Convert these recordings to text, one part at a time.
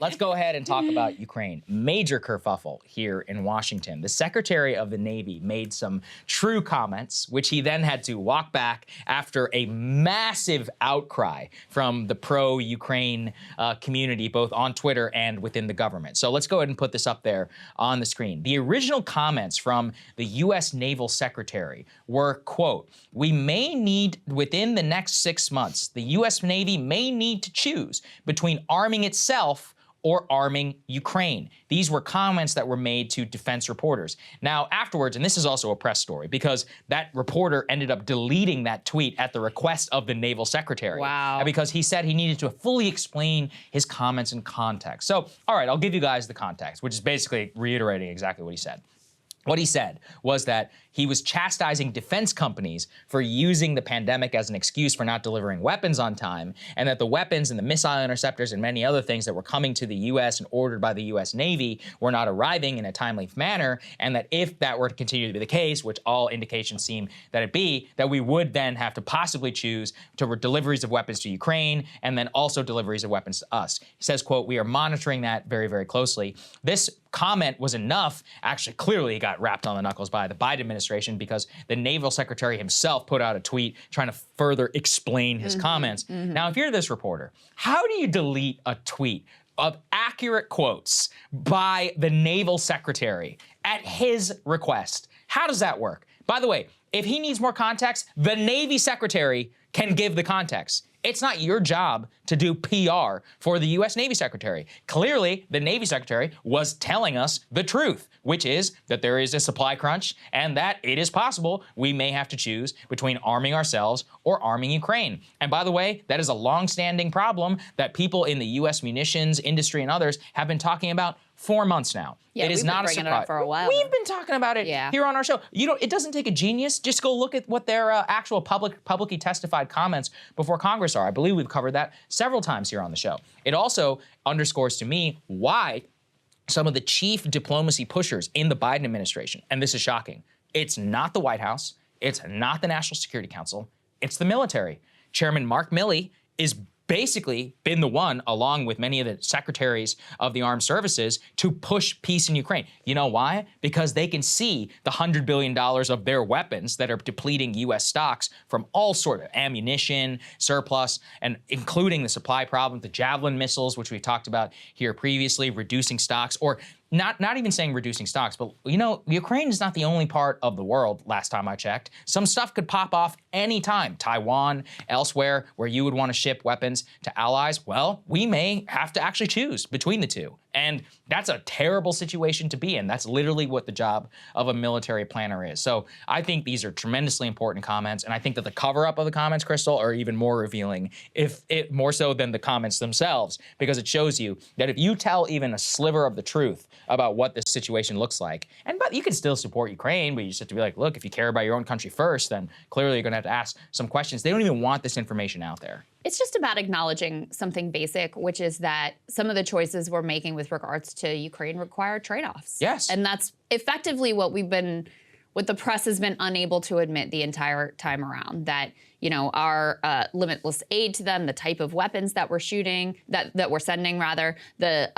Let's go ahead and talk about Ukraine. Major kerfuffle here in Washington. The Secretary of the Navy made some true comments, which he then had to walk back after a massive outcry from the pro-Ukraine community, both on Twitter and within the government. So let's go ahead and put this up there on the screen. The original comments from the U.S. Naval Secretary were, quote, "We may need, within the next 6 months, the U.S. Navy may need to choose between arming itself or arming Ukraine." These were comments that were made to defense reporters. Now, afterwards, and this is also a press story, because that reporter ended up deleting that tweet at the request of the naval secretary. Wow. Because he said he needed to fully explain his comments in context. So, all right, I'll give you guys the context, which is basically reiterating exactly what he said. What he said was that he was chastising defense companies for using the pandemic as an excuse for not delivering weapons on time, and that the weapons and the missile interceptors and many other things that were coming to the U.S. and ordered by the U.S. Navy were not arriving in a timely manner, and that if that were to continue to be the case, which all indications seem that it be, that we would then have to possibly choose to deliveries of weapons to Ukraine and then also deliveries of weapons to us. He says, quote, "We are monitoring that very, very closely." This comment was enough. Actually, clearly he got wrapped on the knuckles by the Biden administration, because the naval secretary himself put out a tweet trying to further explain his comments. Now, if you're this reporter, how do you delete a tweet of accurate quotes by the naval secretary at his request? How does that work? By the way, if he needs more context, the Navy secretary can give the context. It's not your job to do PR for the U.S. Navy Secretary. Clearly, the Navy Secretary was telling us the truth, which is that there is a supply crunch and that it is possible we may have to choose between arming ourselves or arming Ukraine. And by the way, that is a long-standing problem that people in the U.S. munitions industry and others have been talking about 4 months now. Yeah, it is not a surprise. We've been bringing it up for a while. We've been talking about it here on our show. It doesn't take a genius. Just go look at what their actual publicly testified comments before Congress are. I believe we've covered that several times here on the show. It also underscores to me why some of the chief diplomacy pushers in the Biden administration, and this is shocking, it's not the White House, it's not the National Security Council, it's the military. Chairman Mark Milley is basically been the one, along with many of the secretaries of the armed services, to push peace in Ukraine. You know why? Because they can see the $100 billion of their weapons that are depleting U.S. stocks from all sort of ammunition, surplus, and including the supply problem, the Javelin missiles, which we talked about here previously, reducing stocks, or not even saying reducing stocks, but Ukraine is not the only part of the world, last time I checked. Some stuff could pop off anytime. Taiwan, elsewhere, where you would want to ship weapons to allies. Well, we may have to actually choose between the two. And that's a terrible situation to be in. That's literally what the job of a military planner is. So I think these are tremendously important comments. And I think that the cover-up of the comments, Krystal, are even more revealing, more so than the comments themselves, because it shows you that if you tell even a sliver of the truth about what this situation looks like, but you can still support Ukraine, but you just have to be like, look, if you care about your own country first, then clearly you're going to have to ask some questions. They don't even want this information out there. It's just about acknowledging something basic, which is that some of the choices we're making with regards to Ukraine require trade-offs. Yes. And that's effectively what the press has been unable to admit the entire time around, that, our limitless aid to them, the type of weapons that we're shooting, that we're sending rather, the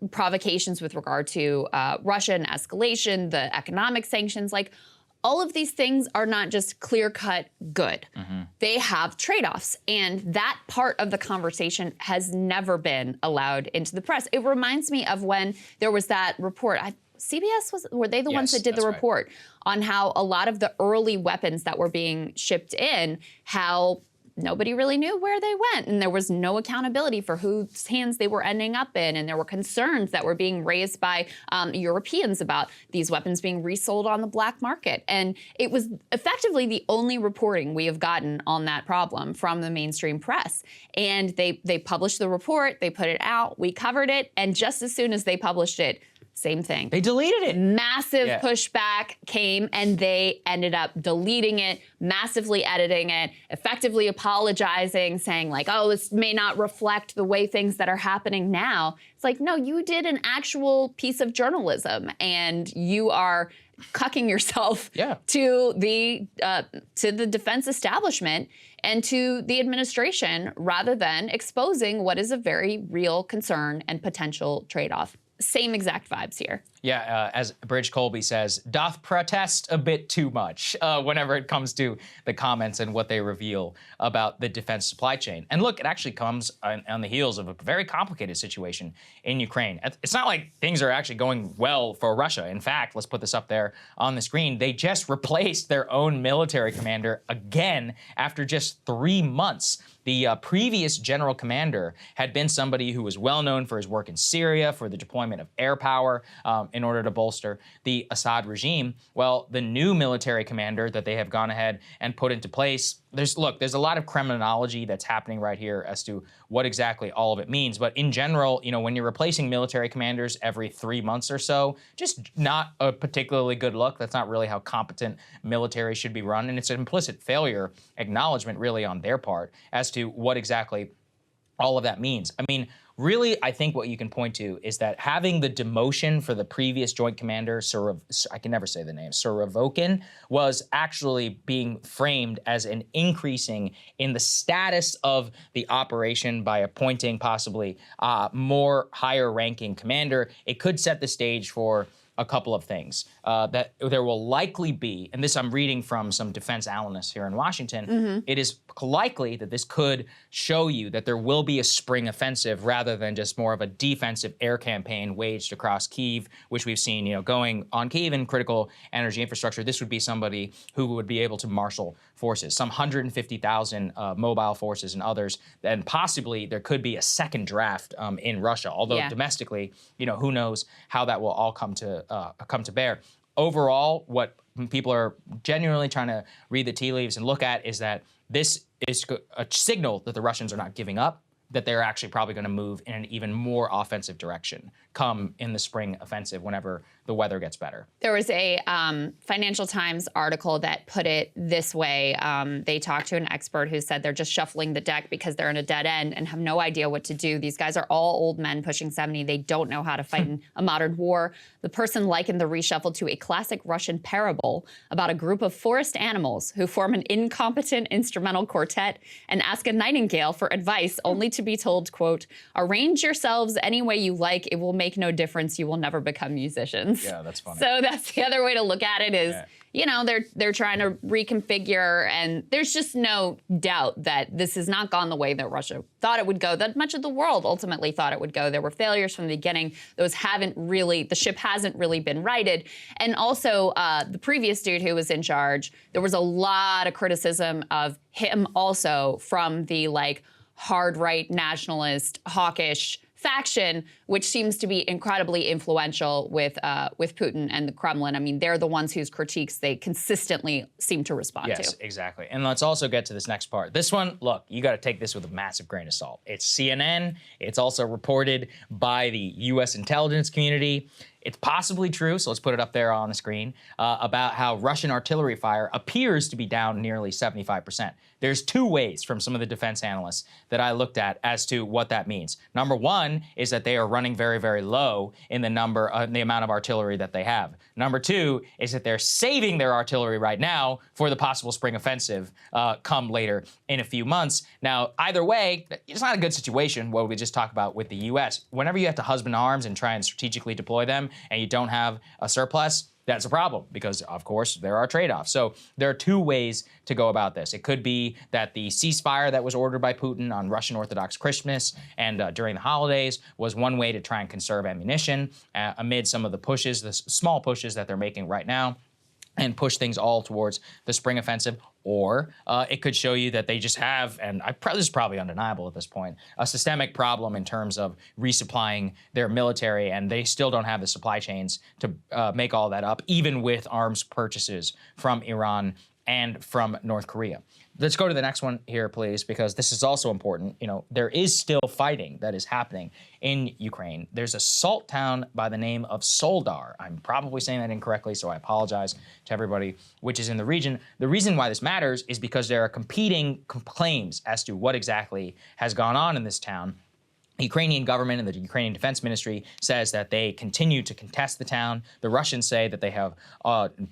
provocations with regard to Russia and escalation, the economic sanctions, all of these things are not just clear-cut good. They have trade-offs, and that part of the conversation has never been allowed into the press. It reminds me of when there was that report. CBS, were they the ones that did the report on how a lot of the early weapons that were being shipped in, how nobody really knew where they went, and there was no accountability for whose hands they were ending up in, and there were concerns that were being raised by Europeans about these weapons being resold on the black market. And it was effectively the only reporting we have gotten on that problem from the mainstream press. And they published the report, they put it out, we covered it, and just as soon as they published it, same thing. They deleted it. Massive pushback came, and they ended up deleting it, massively editing it, effectively apologizing, saying like, oh, this may not reflect the way things that are happening now. It's like, no, you did an actual piece of journalism, and you are cucking yourself to the defense establishment and to the administration, rather than exposing what is a very real concern and potential trade-off. Same exact vibes here. Yeah, as Bridge Colby says, doth protest a bit too much whenever it comes to the comments and what they reveal about the defense supply chain. And look, it actually comes on the heels of a very complicated situation in Ukraine. It's not like things are actually going well for Russia. In fact, let's put this up there on the screen. They just replaced their own military commander again after just 3 months. The previous general commander had been somebody who was well known for his work in Syria, for the deployment of air power in order to bolster the Assad regime. Well, the new military commander that they have gone ahead and put into place, there's a lot of criminology that's happening right here as to what exactly all of it means. But in general, you know, when you're replacing military commanders every 3 months or so, just not a particularly good look. That's not really how competent military should be run. And it's an implicit failure acknowledgement really on their part as to what exactly all of that means. I mean, really, I think what you can point to is that having the demotion for the previous joint commander, I can never say the name, Surovikin, was actually being framed as an increasing in the status of the operation by appointing possibly more higher ranking commander. It could set the stage for a couple of things that there will likely be, and this I'm reading from some defense analysts here in Washington, it is likely that this could show you that there will be a spring offensive rather than just more of a defensive air campaign waged across Kyiv, which we've seen, you know, going on Kyiv and critical energy infrastructure. This would be somebody who would be able to marshal forces, some 150,000 mobile forces and others, and possibly there could be a second draft in Russia, although domestically, you know, who knows how that will all come to bear. Overall, what people are genuinely trying to read the tea leaves and look at is that this is a signal that the Russians are not giving up, that they're actually probably going to move in an even more offensive direction come in the spring offensive whenever the weather gets better. There was a Financial Times article that put it this way. They talked to an expert who said they're just shuffling the deck because they're in a dead end and have no idea what to do. These guys are all old men pushing 70. They don't know how to fight in a modern war. The person likened the reshuffle to a classic Russian parable about a group of forest animals who form an incompetent instrumental quartet and ask a nightingale for advice only to be told, quote, arrange yourselves any way you like. It will make no difference. You will never become musicians. Yeah, that's funny. So that's the other way to look at it is, you know, they're trying to reconfigure, and there's just no doubt that this has not gone the way that Russia thought it would go, that much of the world ultimately thought it would go. There were failures from the beginning. The ship hasn't really been righted. And also the previous dude who was in charge, there was a lot of criticism of him also from the like hard right nationalist hawkish faction, which seems to be incredibly influential with Putin and the Kremlin. I mean, they're the ones whose critiques they consistently seem to respond to. Yes, exactly. And let's also get to this next part. This one, look, you got to take this with a massive grain of salt. It's CNN. It's also reported by the U.S. intelligence community. It's possibly true, so let's put it up there on the screen, about how Russian artillery fire appears to be down nearly 75%. There's two ways from some of the defense analysts that I looked at as to what that means. Number one is that they are running very, very low in the amount of artillery that they have. Number two is that they're saving their artillery right now for the possible spring offensive come later in a few months. Now, either way, it's not a good situation, what we just talked about with the U.S. Whenever you have to husband arms and try and strategically deploy them and you don't have a surplus, that's a problem because, of course, there are trade-offs. So there are two ways to go about this. It could be that the ceasefire that was ordered by Putin on Russian Orthodox Christmas and during the holidays was one way to try and conserve ammunition amid some of the pushes, the small pushes that they're making right now, and push things all towards the spring offensive. Or it could show you that they just have, and this is probably undeniable at this point, a systemic problem in terms of resupplying their military, and they still don't have the supply chains to make all that up, even with arms purchases from Iran and from North Korea. Let's go to the next one here, please, because this is also important. You know, there is still fighting that is happening in Ukraine. There's a salt town by the name of Soledar. I'm probably saying that incorrectly, so I apologize to everybody, which is in the region. The reason why this matters is because there are competing claims as to what exactly has gone on in this town. The Ukrainian government and the Ukrainian Defense Ministry says that they continue to contest the town. The Russians say that they have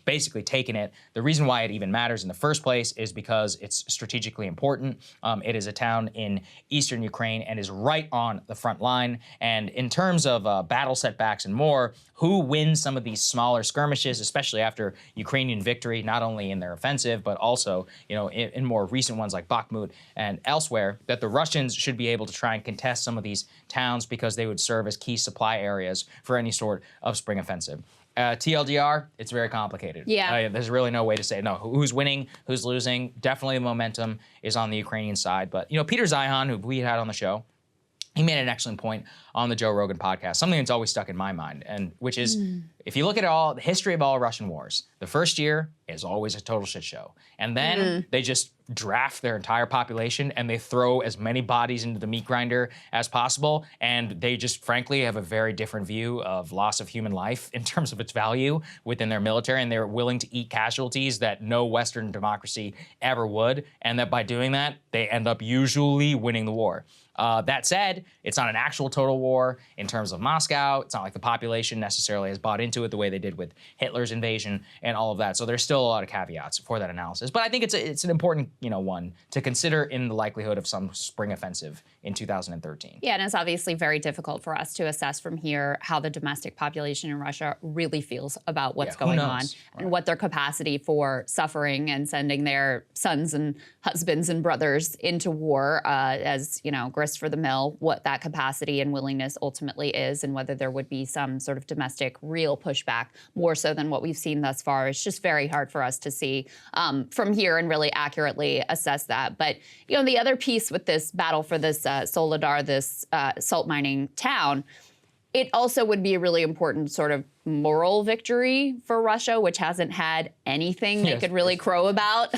basically taken it. The reason why it even matters in the first place is because it's strategically important. It is a town in eastern Ukraine and is right on the front line. And in terms of battle setbacks and more, who wins some of these smaller skirmishes, especially after Ukrainian victory, not only in their offensive, but also, you know, in more recent ones like Bakhmut and elsewhere, that the Russians should be able to try and contest some of these towns because they would serve as key supply areas for any sort of spring offensive. TLDR, it's very complicated. Yeah. There's really no way to say, no, who's winning, who's losing. Definitely the momentum is on the Ukrainian side. But, you know, Peter Zeihan, who we had on the show, he made an excellent point on the Joe Rogan podcast, something that's always stuck in my mind, and which is, if you look at the history of all Russian wars, the first year is always a total shit show. And then they just draft their entire population and they throw as many bodies into the meat grinder as possible. And they just frankly have a very different view of loss of human life in terms of its value within their military. And they're willing to eat casualties that no Western democracy ever would. And that by doing that, they end up usually winning the war. That said, it's not an actual total war in terms of Moscow. It's not like the population necessarily has bought into it the way they did with Hitler's invasion and all of that. So there's still a lot of caveats for that analysis. But I think it's an important, you know, one to consider in the likelihood of some spring offensive in 2013. Yeah, and it's obviously very difficult for us to assess from here how the domestic population in Russia really feels about what's going on and what their capacity for suffering and sending their sons and husbands and brothers into war as, you know, grist for the mill, what that capacity and willingness ultimately is, and whether there would be some sort of domestic real pushback more so than what we've seen thus far. It's just very hard for us to see from here and really accurately assess that. But, you know, the other piece with this battle for this Soledar, this salt mining town, it also would be a really important sort of moral victory for Russia, which hasn't had anything they could really crow about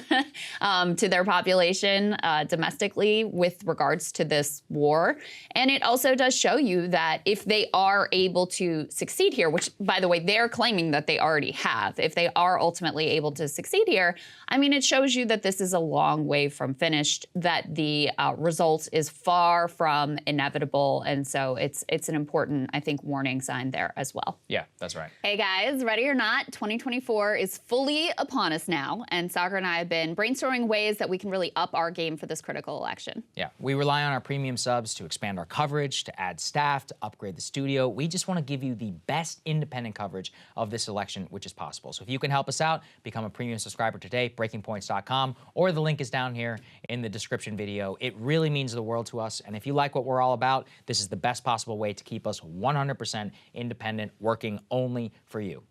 to their population domestically with regards to this war. And it also does show you that if they are able to succeed here, which, by the way, they're claiming that they already have, if they are ultimately able to succeed here, I mean, it shows you that this is a long way from finished, that the result is far from inevitable. And so it's an important, I think, warning sign there as well. Yeah, that's right. Hey guys, ready or not, 2024 is fully upon us now, and Saagar and I have been brainstorming ways that we can really up our game for this critical election. Yeah, we rely on our premium subs to expand our coverage, to add staff, to upgrade the studio. We just want to give you the best independent coverage of this election, which is possible. So if you can help us out, become a premium subscriber today, breakingpoints.com, or the link is down here in the description video. It really means the world to us, and if you like what we're all about, this is the best possible way to keep us 100% independent, working only for you.